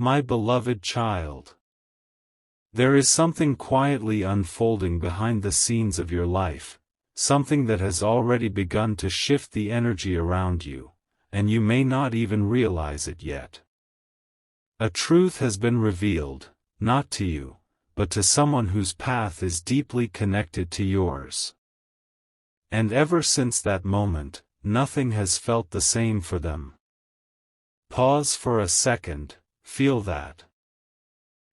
My beloved child. There is something quietly unfolding behind the scenes of your life, something that has already begun to shift the energy around you, and you may not even realize it yet. A truth has been revealed, not to you, but to someone whose path is deeply connected to yours. And ever since that moment, nothing has felt the same for them. Pause for a second, feel that.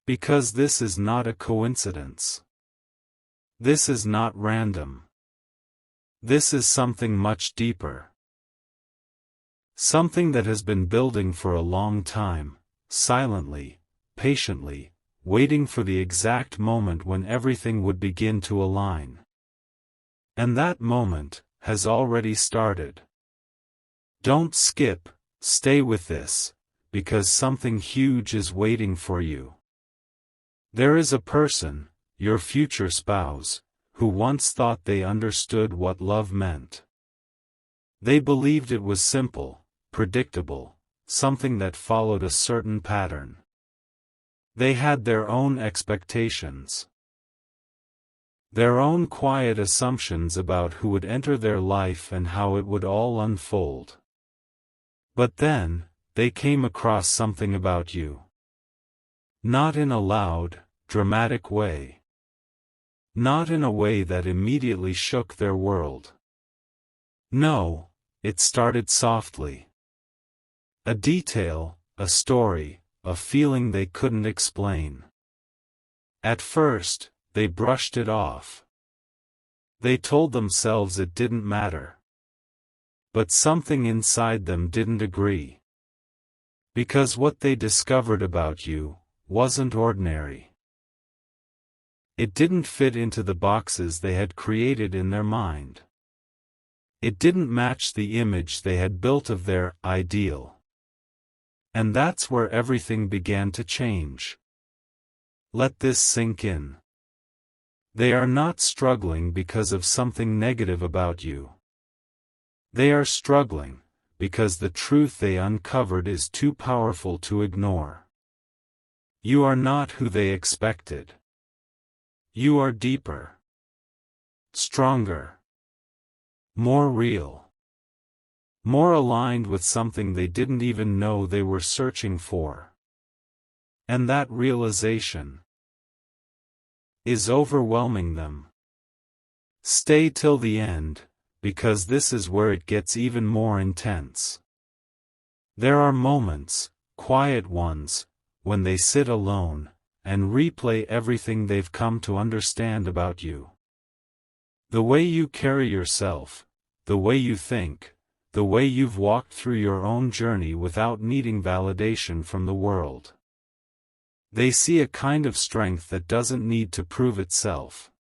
Because this is not a coincidence. This is not random. This is something much deeper. Something that has been building for a long time, silently, patiently, waiting for the exact moment when everything would begin to align. And that moment has already started. Don't skip, stay with this, because something huge is waiting for you. There is a person, your future spouse, who once thought they understood what love meant. They believed it was simple, predictable, something that followed a certain pattern. They had their own expectations. Their own quiet assumptions about who would enter their life and how it would all unfold. But then, they came across something about you. Not in a loud, dramatic way. Not in a way that immediately shook their world. No, it started softly. A detail, a story, a feeling they couldn't explain. At first, they brushed it off. They told themselves it didn't matter. But something inside them didn't agree. Because what they discovered about you wasn't ordinary. It didn't fit into the boxes they had created in their mind. It didn't match the image they had built of their ideal. And that's where everything began to change. Let this sink in. They are not struggling because of something negative about you. They are struggling because the truth they uncovered is too powerful to ignore. You are not who they expected. You are deeper, stronger, more real, more aligned with something they didn't even know they were searching for. And that realization is overwhelming them. Stay till the end, because this is where it gets even more intense. There are moments, quiet ones, when they sit alone, and replay everything they've come to understand about you. The way you carry yourself, the way you think, the way you've walked through your own journey without needing validation from the world. They see a kind of strength that doesn't need to prove itself.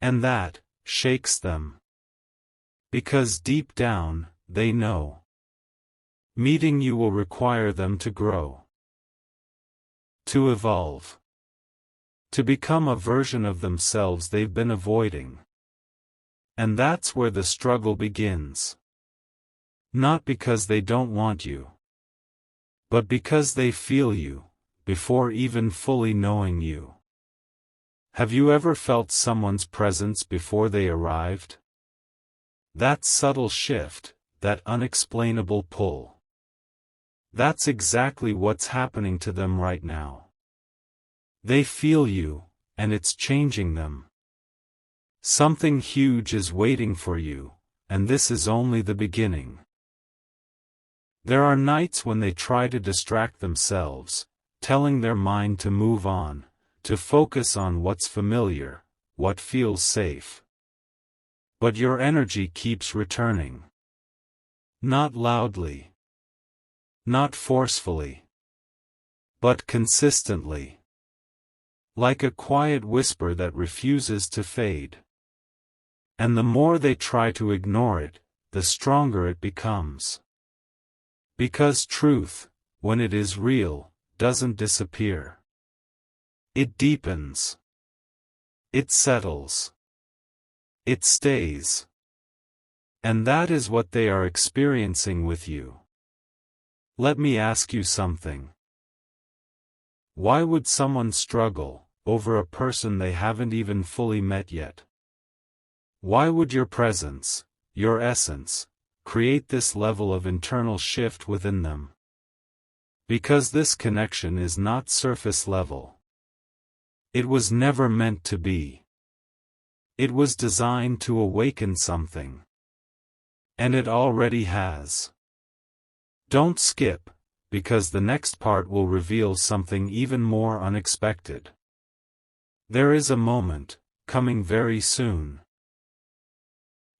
And that shakes them. Because deep down, they know. Meeting you will require them to grow. To evolve. To become a version of themselves they've been avoiding. And that's where the struggle begins. Not because they don't want you. But because they feel you, before even fully knowing you. Have you ever felt someone's presence before they arrived? That subtle shift, that unexplainable pull. That's exactly what's happening to them right now. They feel you, and it's changing them. Something huge is waiting for you, and this is only the beginning. There are nights when they try to distract themselves, telling their mind to move on, to focus on what's familiar, what feels safe. But your energy keeps returning. Not loudly. Not forcefully. But consistently. Like a quiet whisper that refuses to fade. And the more they try to ignore it, the stronger it becomes. Because truth, when it is real, doesn't disappear. It deepens. It settles. It stays. And that is what they are experiencing with you. Let me ask you something. Why would someone struggle over a person they haven't even fully met yet? Why would your presence, your essence, create this level of internal shift within them? Because this connection is not surface level. It was never meant to be. It was designed to awaken something. And it already has. Don't skip, because the next part will reveal something even more unexpected. There is a moment, coming very soon,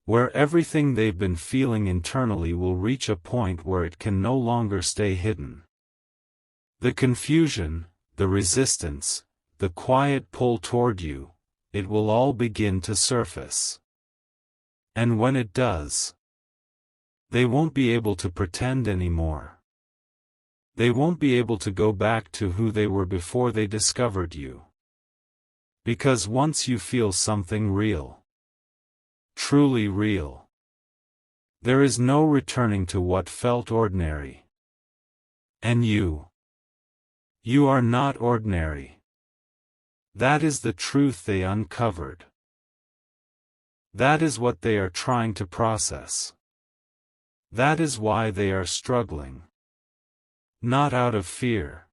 where everything they've been feeling internally will reach a point where it can no longer stay hidden. The confusion, the resistance, the quiet pull toward you, it will all begin to surface. And when it does, they won't be able to pretend anymore. They won't be able to go back to who they were before they discovered you. Because once you feel something real, truly real, there is no returning to what felt ordinary. And you are not ordinary. That is the truth they uncovered. That is what they are trying to process. That is why they are struggling. Not out of fear,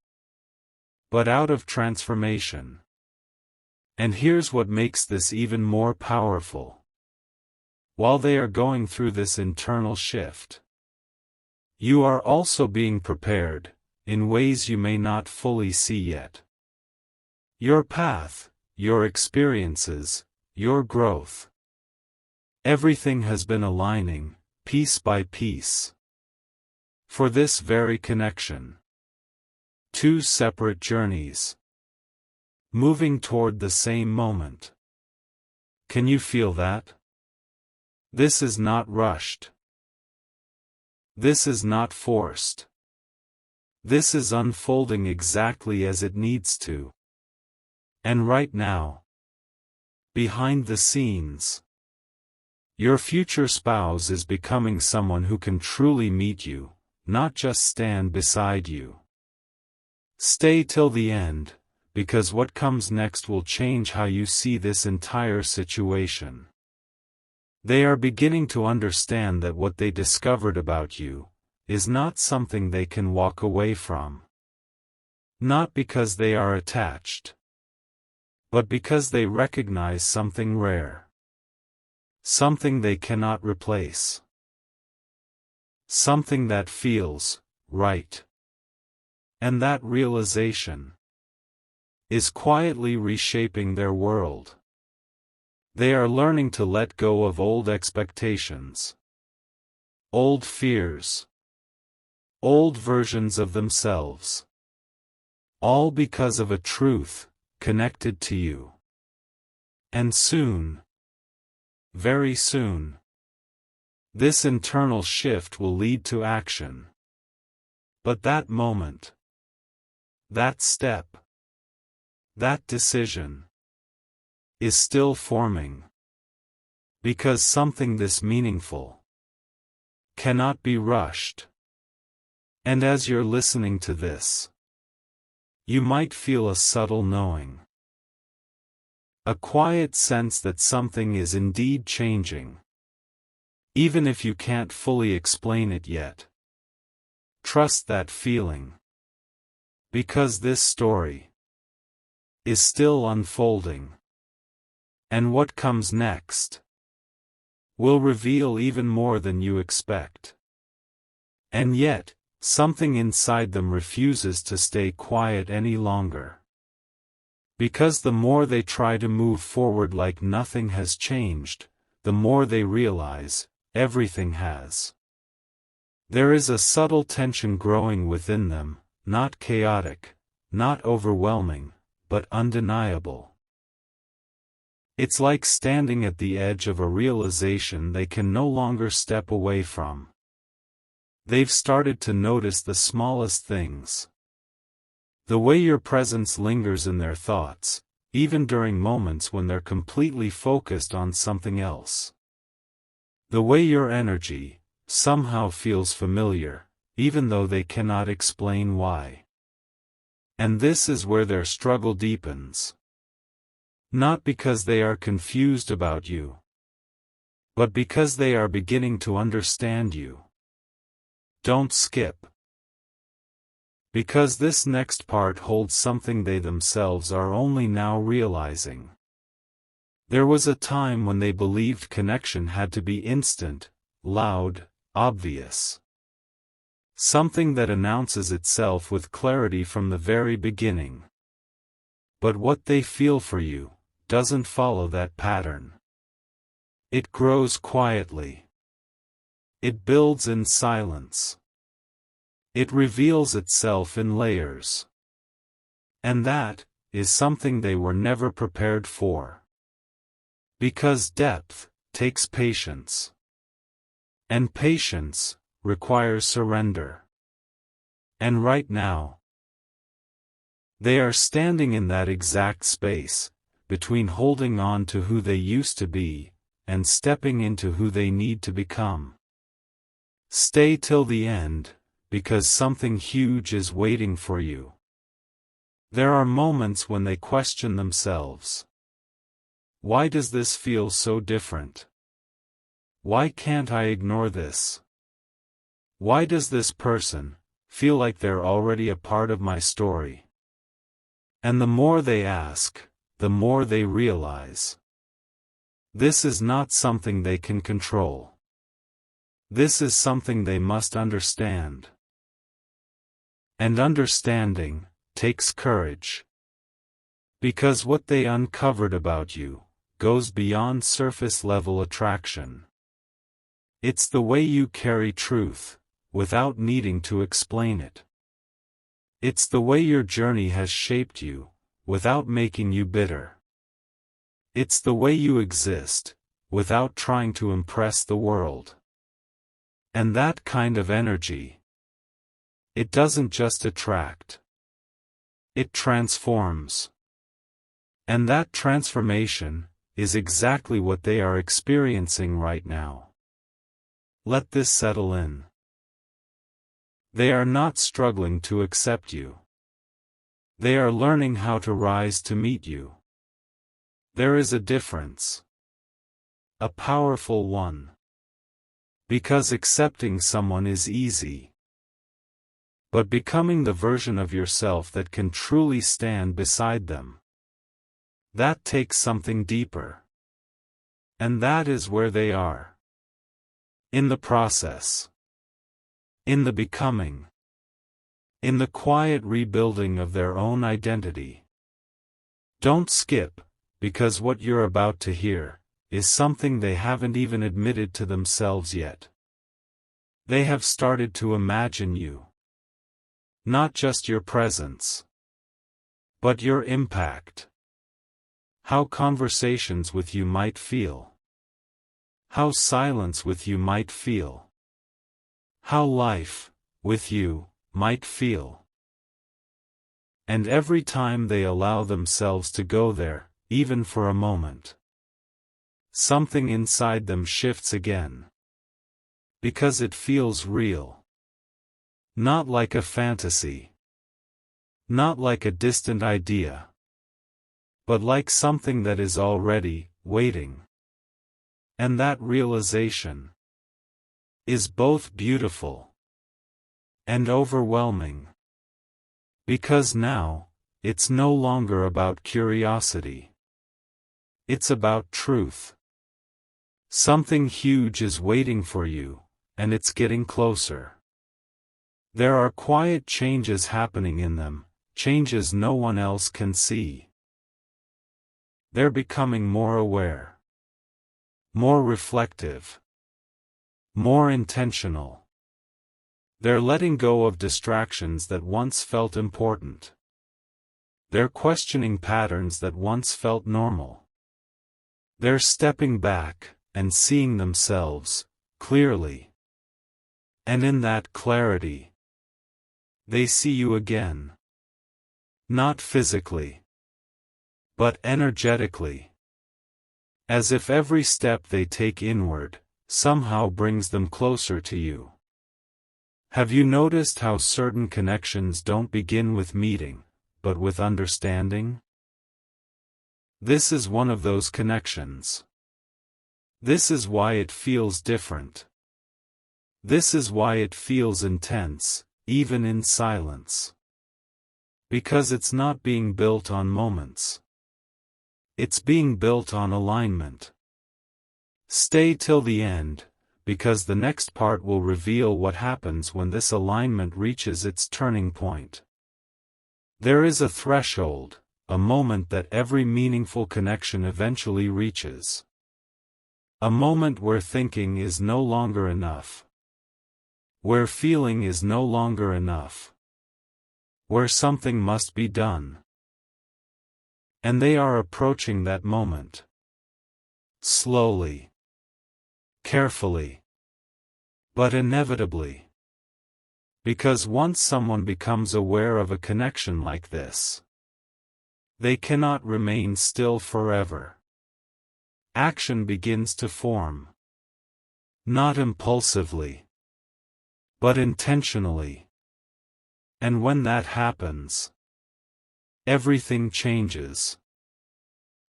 but out of transformation. And here's what makes this even more powerful. While they are going through this internal shift, you are also being prepared, in ways you may not fully see yet. Your path, your experiences, your growth. Everything has been aligning, piece by piece, for this very connection. Two separate journeys, moving toward the same moment. Can you feel that? This is not rushed. This is not forced. This is unfolding exactly as it needs to. And right now, behind the scenes, your future spouse is becoming someone who can truly meet you, not just stand beside you. Stay till the end, because what comes next will change how you see this entire situation. They are beginning to understand that what they discovered about you is not something they can walk away from. Not because they are attached, but because they recognize something rare. Something they cannot replace. Something that feels right. And that realization is quietly reshaping their world. They are learning to let go of old expectations, old fears, old versions of themselves. All because of a truth connected to you. And soon, very soon, this internal shift will lead to action. But that moment, that step, that decision, is still forming. Because something this meaningful cannot be rushed. And as you're listening to this, you might feel a subtle knowing. A quiet sense that something is indeed changing. Even if you can't fully explain it yet. Trust that feeling. Because this story is still unfolding. And what comes next will reveal even more than you expect. And yet, something inside them refuses to stay quiet any longer. Because the more they try to move forward like nothing has changed, the more they realize, everything has. There is a subtle tension growing within them, not chaotic, not overwhelming, but undeniable. It's like standing at the edge of a realization they can no longer step away from. They've started to notice the smallest things. The way your presence lingers in their thoughts, even during moments when they're completely focused on something else. The way your energy somehow feels familiar, even though they cannot explain why. And this is where their struggle deepens. Not because they are confused about you, but because they are beginning to understand you. Don't skip. Because this next part holds something they themselves are only now realizing. There was a time when they believed connection had to be instant, loud, obvious. Something that announces itself with clarity from the very beginning. But what they feel for you doesn't follow that pattern. It grows quietly. It builds in silence. It reveals itself in layers. And that is something they were never prepared for. Because depth takes patience. And patience requires surrender. And right now, they are standing in that exact space, between holding on to who they used to be, and stepping into who they need to become. Stay till the end, because something huge is waiting for you. There are moments when they question themselves. Why does this feel so different? Why can't I ignore this? Why does this person feel like they're already a part of my story? And the more they ask, the more they realize. This is not something they can control. This is something they must understand. And understanding takes courage. Because what they uncovered about you goes beyond surface-level attraction. It's the way you carry truth, without needing to explain it. It's the way your journey has shaped you, without making you bitter. It's the way you exist, without trying to impress the world. And that kind of energy, it doesn't just attract. It transforms. And that transformation is exactly what they are experiencing right now. Let this settle in. They are not struggling to accept you. They are learning how to rise to meet you. There is a difference. A powerful one. Because accepting someone is easy. But becoming the version of yourself that can truly stand beside them, that takes something deeper. And that is where they are. In the process. In the becoming. In the quiet rebuilding of their own identity. Don't skip, because what you're about to hear is something they haven't even admitted to themselves yet. They have started to imagine you. Not just your presence, but your impact. How conversations with you might feel. How silence with you might feel. How life, with you, might feel. And every time they allow themselves to go there, even for a moment, something inside them shifts again. Because it feels real. Not like a fantasy. Not like a distant idea. But like something that is already waiting. And that realization is both beautiful and overwhelming. Because now, it's no longer about curiosity. It's about truth. Something huge is waiting for you, and it's getting closer. There are quiet changes happening in them, changes no one else can see. They're becoming more aware. More reflective. More intentional. They're letting go of distractions that once felt important. They're questioning patterns that once felt normal. They're stepping back and seeing themselves clearly. And in that clarity, they see you again. Not physically, but energetically. As if every step they take inward somehow brings them closer to you. Have you noticed how certain connections don't begin with meeting, but with understanding? This is one of those connections. This is why it feels different. This is why it feels intense, even in silence. Because it's not being built on moments. It's being built on alignment. Stay till the end, because the next part will reveal what happens when this alignment reaches its turning point. There is a threshold, a moment that every meaningful connection eventually reaches. A moment where thinking is no longer enough. Where feeling is no longer enough. Where something must be done. And they are approaching that moment. Slowly. Carefully. But inevitably. Because once someone becomes aware of a connection like this, they cannot remain still forever. Action begins to form. Not impulsively, but intentionally. And when that happens, everything changes.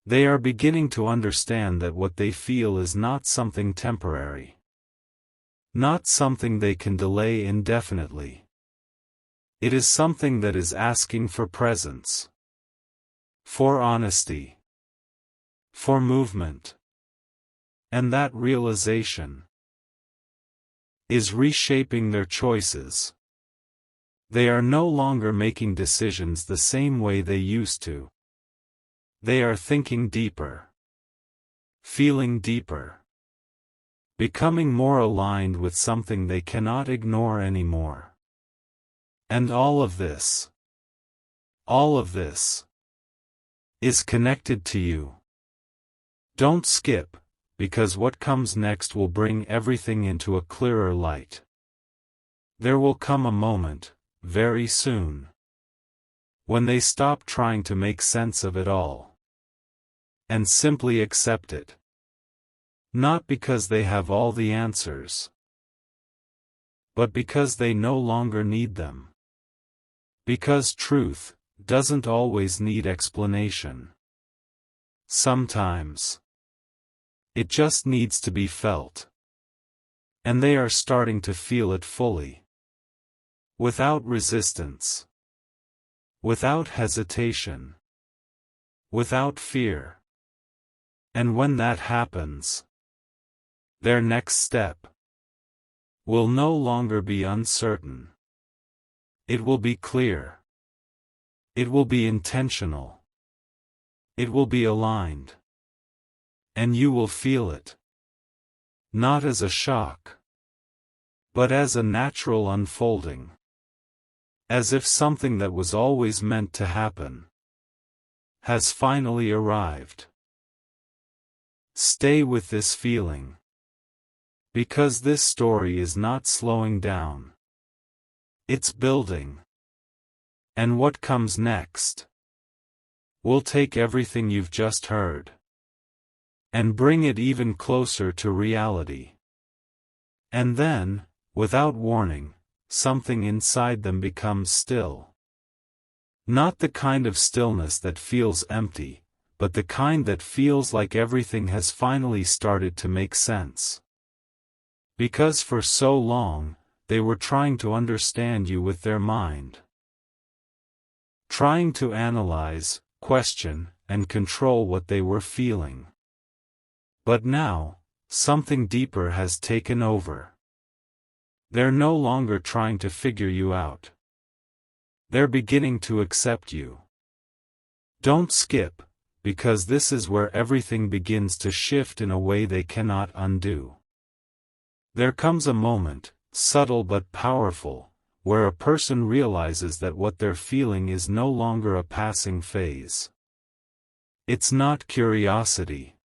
They are beginning to understand that what they feel is not something temporary. Not something they can delay indefinitely. It is something that is asking for presence. For honesty. For movement. And that realization is reshaping their choices. They are no longer making decisions the same way they used to. They are thinking deeper. Feeling deeper. Becoming more aligned with something they cannot ignore anymore. And all of this is connected to you. Don't skip, because what comes next will bring everything into a clearer light. There will come a moment, very soon, when they stop trying to make sense of it all. And simply accept it. Not because they have all the answers, but because they no longer need them. Because truth doesn't always need explanation. Sometimes it just needs to be felt. And they are starting to feel it fully. Without resistance. Without hesitation. Without fear. And when that happens, their next step will no longer be uncertain. It will be clear. It will be intentional. It will be aligned. And you will feel it. Not as a shock, but as a natural unfolding. As if something that was always meant to happen has finally arrived. Stay with this feeling. Because this story is not slowing down. It's building. And what comes next will take everything you've just heard and bring it even closer to reality. And then, without warning, something inside them becomes still. Not the kind of stillness that feels empty, but the kind that feels like everything has finally started to make sense. Because for so long, they were trying to understand you with their mind. Trying to analyze, question, and control what they were feeling. But now, something deeper has taken over. They're no longer trying to figure you out. They're beginning to accept you. Don't skip, because this is where everything begins to shift in a way they cannot undo. There comes a moment, subtle but powerful, where a person realizes that what they're feeling is no longer a passing phase. It's not curiosity.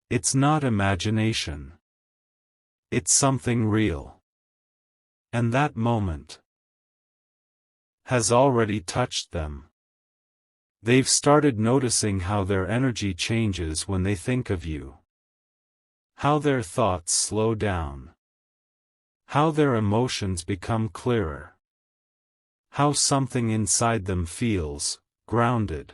It's not imagination. It's something real. And that moment has already touched them. They've started noticing how their energy changes when they think of you. How their thoughts slow down. How their emotions become clearer. how something inside them feels grounded.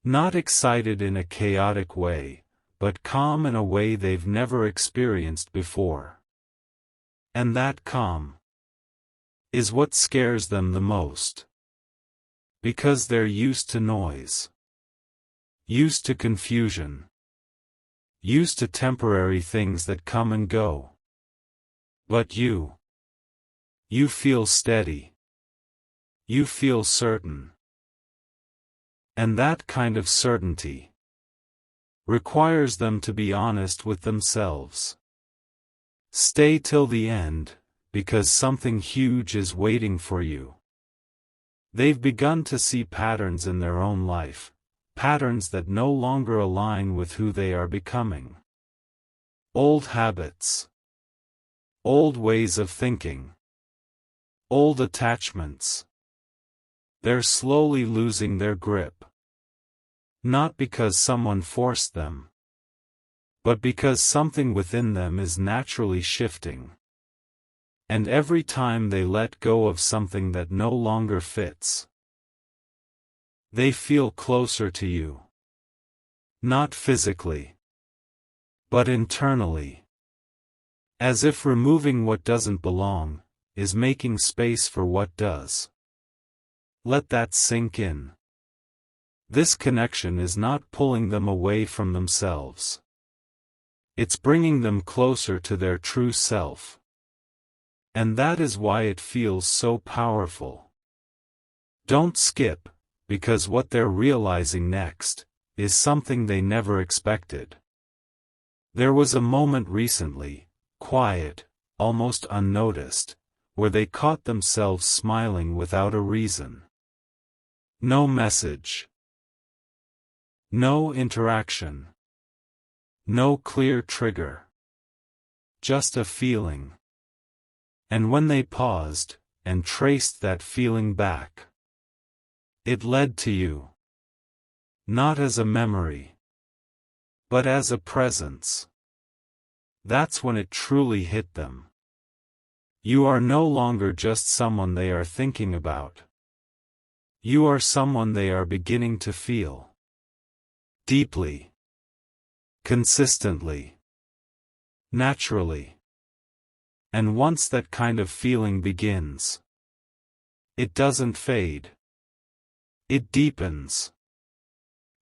Not excited in a chaotic way, but calm in a way they've never experienced before. And that calm is what scares them the most. Because they're used to noise, used to confusion, used to temporary things that come and go. But you feel steady. You feel certain. And that kind of certainty requires them to be honest with themselves. Stay till the end, because something huge is waiting for you. They've begun to see patterns in their own life, patterns that no longer align with who they are becoming. Old habits, old ways of thinking, old attachments. They're slowly losing their grip. Not because someone forced them, but because something within them is naturally shifting. And every time they let go of something that no longer fits, they feel closer to you. Not physically, but internally. As if removing what doesn't belong is making space for what does. Let that sink in. This connection is not pulling them away from themselves. It's bringing them closer to their true self. And that is why it feels so powerful. Don't skip, because what they're realizing next is something they never expected. There was a moment recently, quiet, almost unnoticed, where they caught themselves smiling without a reason. No message. No interaction. No clear trigger. Just a feeling. And when they paused, and traced that feeling back, it led to you. Not as a memory, but as a presence. That's when it truly hit them. You are no longer just someone they are thinking about. You are someone they are beginning to feel. Deeply. Consistently. Naturally. And once that kind of feeling begins, it doesn't fade. It deepens.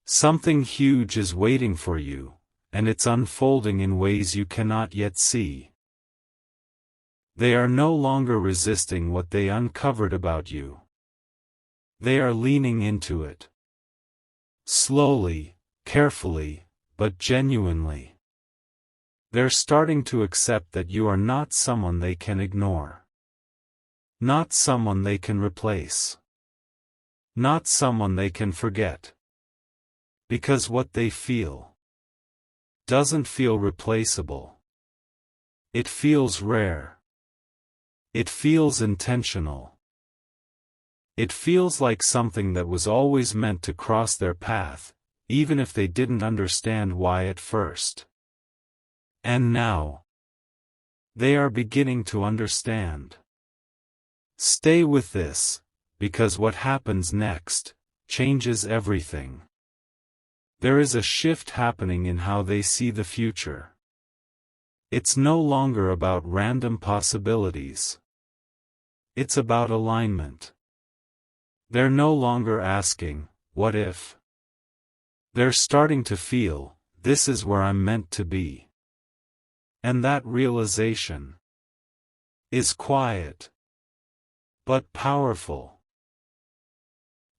Something huge is waiting for you, and it's unfolding in ways you cannot yet see. They are no longer resisting what they uncovered about you. They are leaning into it. Slowly, carefully, but genuinely. They're starting to accept that you are not someone they can ignore. Not someone they can replace. Not someone they can forget. Because what they feel doesn't feel replaceable. It feels rare. It feels intentional. It feels like something that was always meant to cross their path, even if they didn't understand why at first. And now, they are beginning to understand. Stay with this, because what happens next changes everything. There is a shift happening in how they see the future. It's no longer about random possibilities. It's about alignment. They're no longer asking, what if? They're starting to feel, this is where I'm meant to be. And that realization is quiet, but powerful.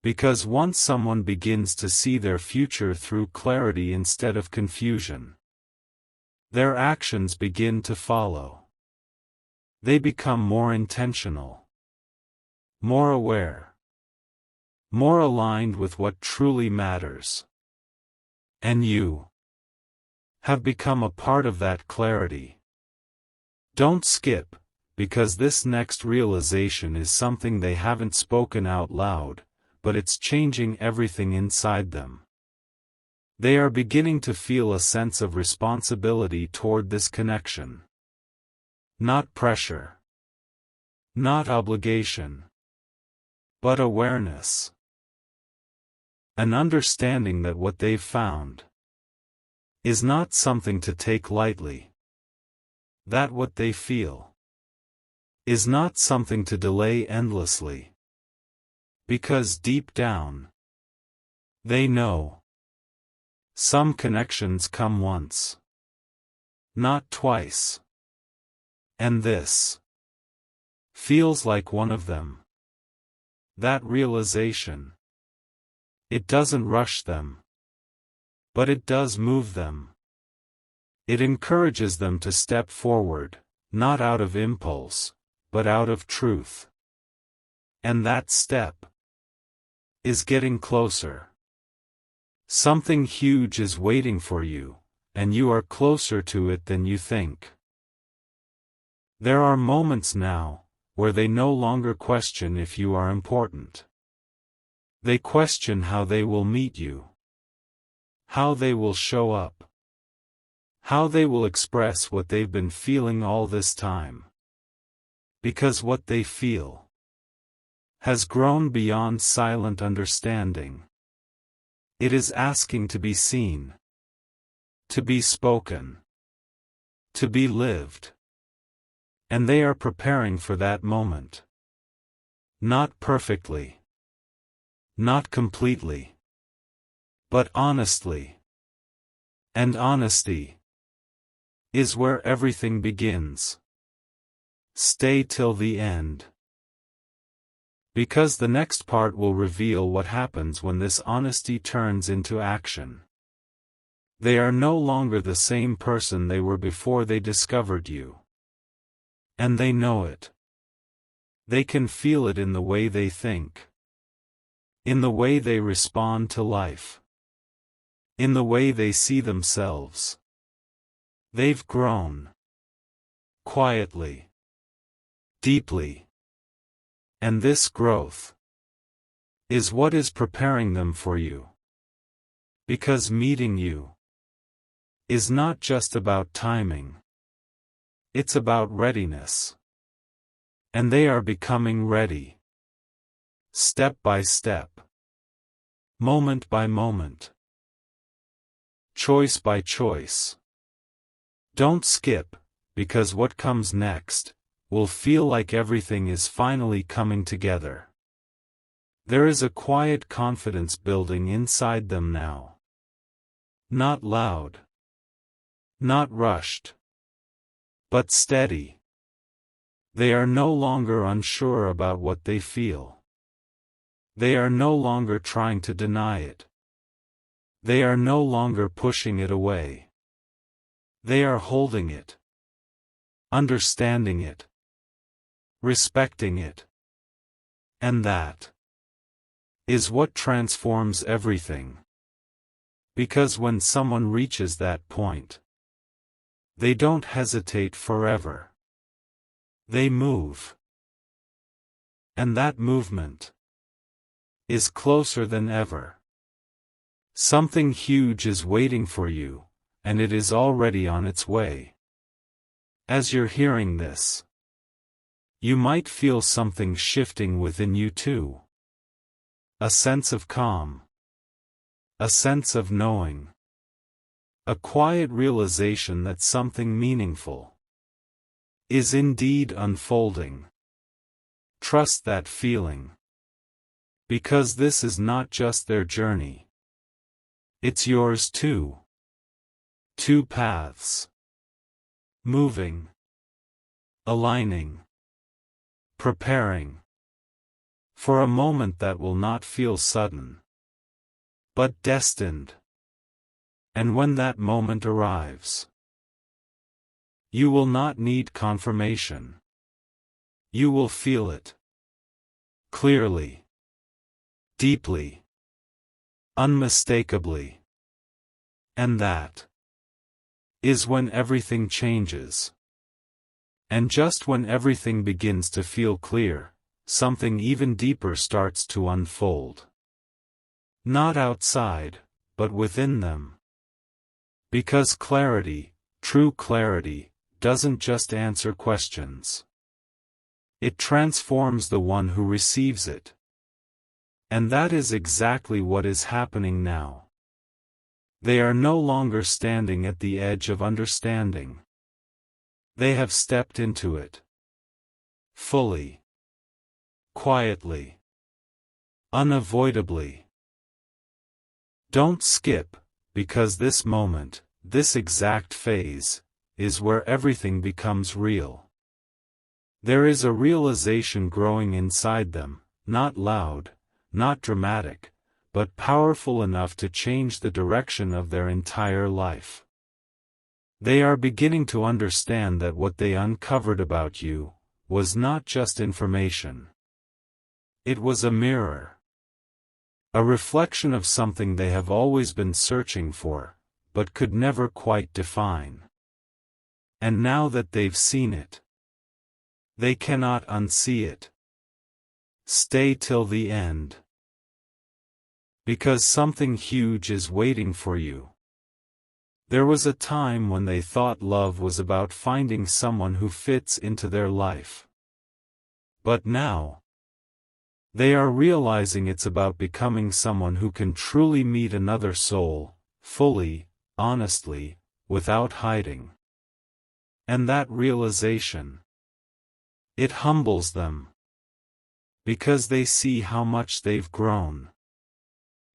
Because once someone begins to see their future through clarity instead of confusion, their actions begin to follow. They become more intentional, more aware, more aligned with what truly matters. And you have become a part of that clarity. Don't skip, because this next realization is something they haven't spoken out loud, but it's changing everything inside them. They are beginning to feel a sense of responsibility toward this connection. Not pressure. Not obligation. but awareness. An understanding that what they've found is not something to take lightly. That what they feel is not something to delay endlessly. Because deep down, they know some connections come once, not twice. And this feels like one of them. That realization. It doesn't rush them, but it does move them. It encourages them to step forward, not out of impulse, but out of truth. And that step is getting closer. Something huge is waiting for you, and you are closer to it than you think. There are moments now where they no longer question if you are important. They question how they will meet you, how they will show up, how they will express what they've been feeling all this time. Because what they feel has grown beyond silent understanding. It is asking to be seen, to be spoken, to be lived. And they are preparing for that moment. Not perfectly, not completely, but honestly. And honesty is where everything begins. Stay till the end. Because the next part will reveal what happens when this honesty turns into action. They are no longer the same person they were before they discovered you. And they know it. They can feel it in the way they think, in the way they respond to life, in the way they see themselves. They've grown. Quietly. Deeply. And this growth is what is preparing them for you. Because meeting you is not just about timing. It's about readiness. And they are becoming ready. Step by step. Moment by moment. Choice by choice. Don't skip, because what comes next will feel like everything is finally coming together. There is a quiet confidence building inside them now. Not loud. Not rushed. But steady. They are no longer unsure about what they feel. They are no longer trying to deny it. They are no longer pushing it away. They are holding it. Understanding it. Respecting it. And that is what transforms everything. Because when someone reaches that point, they don't hesitate forever. They move. And that movement is closer than ever. Something huge is waiting for you, and it is already on its way. As you're hearing this, you might feel something shifting within you too. A sense of calm. A sense of knowing. A quiet realization that something meaningful is indeed unfolding. Trust that feeling. Because this is not just their journey. It's yours too. Two paths. Moving. Aligning. Preparing. For a moment that will not feel sudden, but destined. And when that moment arrives, you will not need confirmation. You will feel it. Clearly. Deeply. Unmistakably. And that is when everything changes. And just when everything begins to feel clear, something even deeper starts to unfold. Not outside, but within them. Because clarity, true clarity, doesn't just answer questions. It transforms the one who receives it. And that is exactly what is happening now. They are no longer standing at the edge of understanding. They have stepped into it. Fully. Quietly. Unavoidably. Don't skip, because this moment, this exact phase, is where everything becomes real. There is a realization growing inside them, not loud, not dramatic, but powerful enough to change the direction of their entire life. They are beginning to understand that what they uncovered about you was not just information. It was a mirror. A reflection of something they have always been searching for, but could never quite define. And now that they've seen it, they cannot unsee it. Stay till the end. Because something huge is waiting for you. There was a time when they thought love was about finding someone who fits into their life. But now, they are realizing it's about becoming someone who can truly meet another soul, fully, honestly, without hiding. And that realization, it humbles them. Because they see how much they've grown.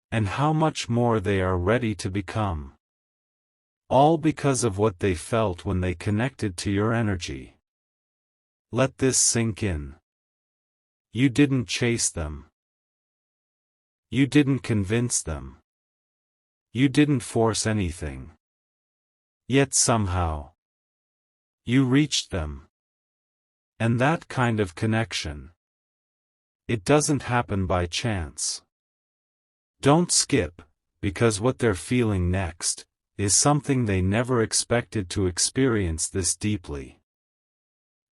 And how much more they are ready to become. All because of what they felt when they connected to your energy. Let this sink in. You didn't chase them. You didn't convince them. You didn't force anything. Yet somehow, you reached them. And that kind of connection, it doesn't happen by chance. Don't skip, because what they're feeling next is something they never expected to experience this deeply.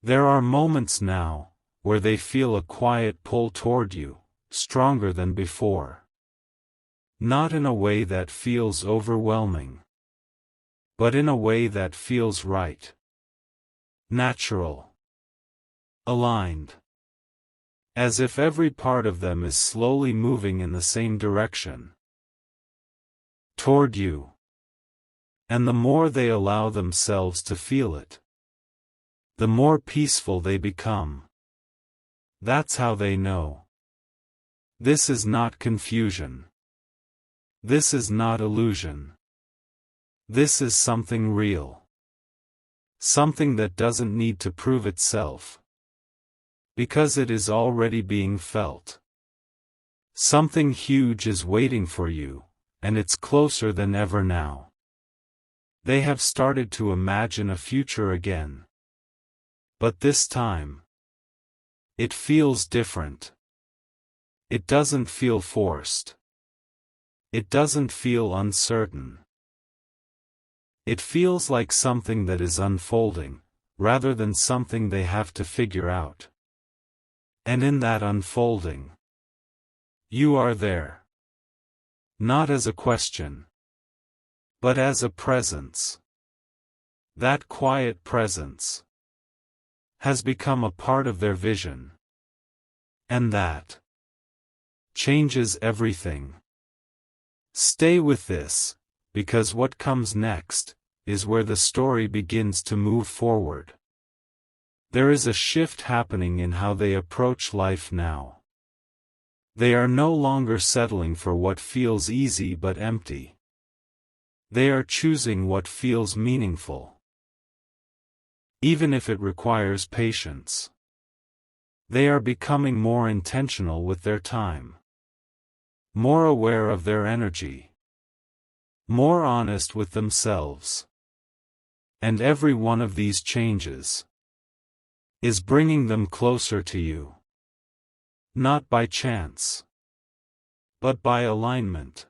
There are moments now where they feel a quiet pull toward you, stronger than before. Not in a way that feels overwhelming, but in a way that feels right. Natural. Aligned. As if every part of them is slowly moving in the same direction. Toward you. And the more they allow themselves to feel it, the more peaceful they become. That's how they know. This is not confusion. This is not illusion. This is something real. Something that doesn't need to prove itself. Because it is already being felt. Something huge is waiting for you, and it's closer than ever now. They have started to imagine a future again. But this time, it feels different. It doesn't feel forced. It doesn't feel uncertain. It feels like something that is unfolding, rather than something they have to figure out. And in that unfolding, you are there. Not as a question, but as a presence. That quiet presence has become a part of their vision. And that changes everything. Stay with this, because what comes next is where the story begins to move forward. There is a shift happening in how they approach life now. They are no longer settling for what feels easy but empty. They are choosing what feels meaningful. Even if it requires patience. They are becoming more intentional with their time. More aware of their energy. More honest with themselves. And every one of these changes is bringing them closer to you. Not by chance, but by alignment.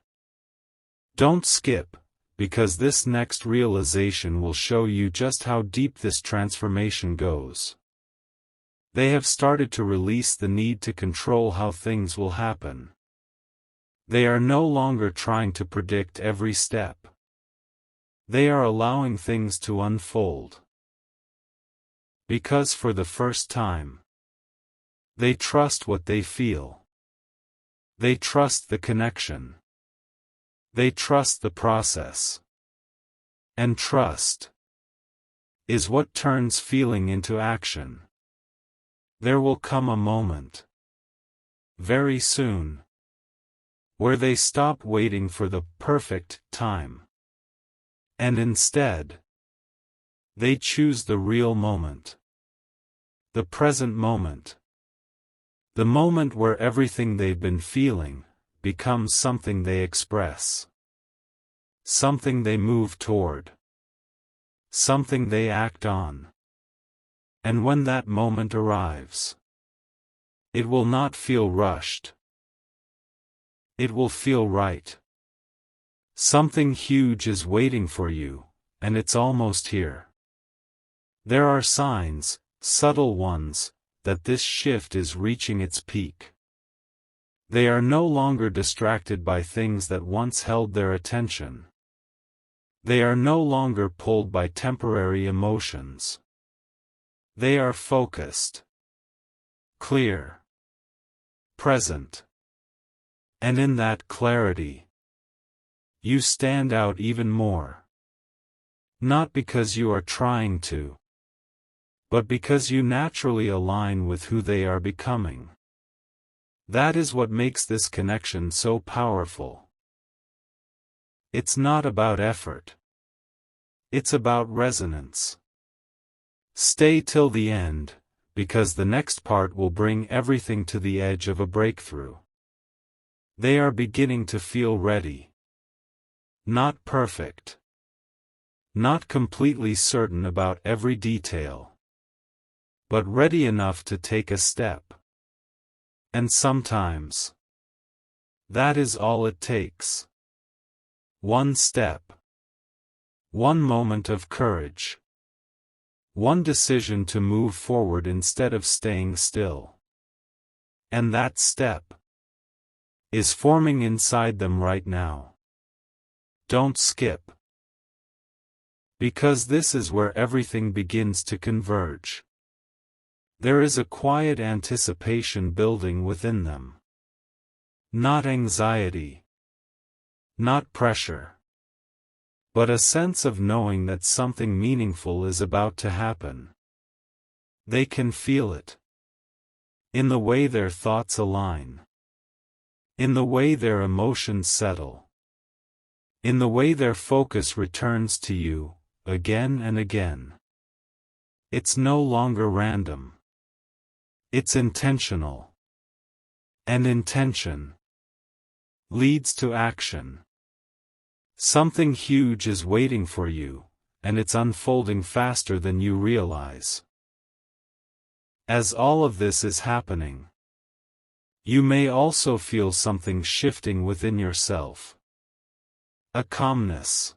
Don't skip, because this next realization will show you just how deep this transformation goes. They have started to release the need to control how things will happen. They are no longer trying to predict every step. They are allowing things to unfold. Because for the first time, they trust what they feel. They trust the connection. They trust the process. And trust is what turns feeling into action. There will come a moment, very soon, where they stop waiting for the perfect time. And instead, they choose the real moment. The present moment. The moment where everything they've been feeling becomes something they express. Something they move toward. Something they act on. And when that moment arrives, it will not feel rushed. It will feel right. Something huge is waiting for you, and it's almost here. There are signs, subtle ones, that this shift is reaching its peak. They are no longer distracted by things that once held their attention. They are no longer pulled by temporary emotions. They are focused, clear, present. And in that clarity, you stand out even more. Not because you are trying to, but because you naturally align with who they are becoming. That is what makes this connection so powerful. It's not about effort. It's about resonance. Stay till the end, because the next part will bring everything to the edge of a breakthrough. They are beginning to feel ready. Not perfect. Not completely certain about every detail. But ready enough to take a step. And sometimes, that is all it takes. One step. One moment of courage. One decision to move forward instead of staying still. And that step is forming inside them right now. Don't skip. Because this is where everything begins to converge. There is a quiet anticipation building within them. Not anxiety. Not pressure. But a sense of knowing that something meaningful is about to happen. They can feel it. In the way their thoughts align. In the way their emotions settle. In the way their focus returns to you, again and again. It's no longer random. It's intentional. And intention leads to action. Something huge is waiting for you, and it's unfolding faster than you realize. As all of this is happening, you may also feel something shifting within yourself. A calmness.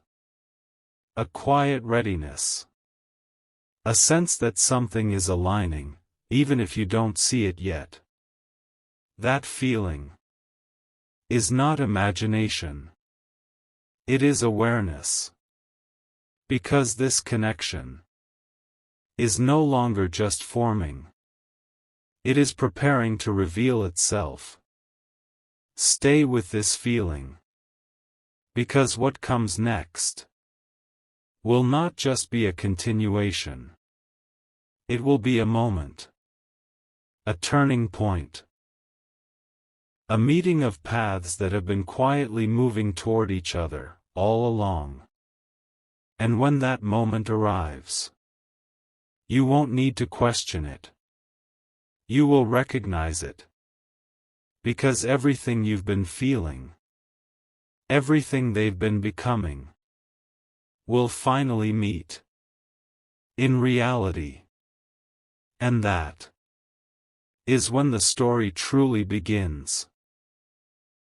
A quiet readiness. A sense that something is aligning, even if you don't see it yet. That feeling is not imagination. It is awareness. Because this connection is no longer just forming. It is preparing to reveal itself. Stay with this feeling. Because what comes next will not just be a continuation. It will be a moment. A turning point. A meeting of paths that have been quietly moving toward each other, all along. And when that moment arrives, you won't need to question it. You will recognize it. Because everything you've been feeling, everything they've been becoming, will finally meet. In reality. And that is when the story truly begins.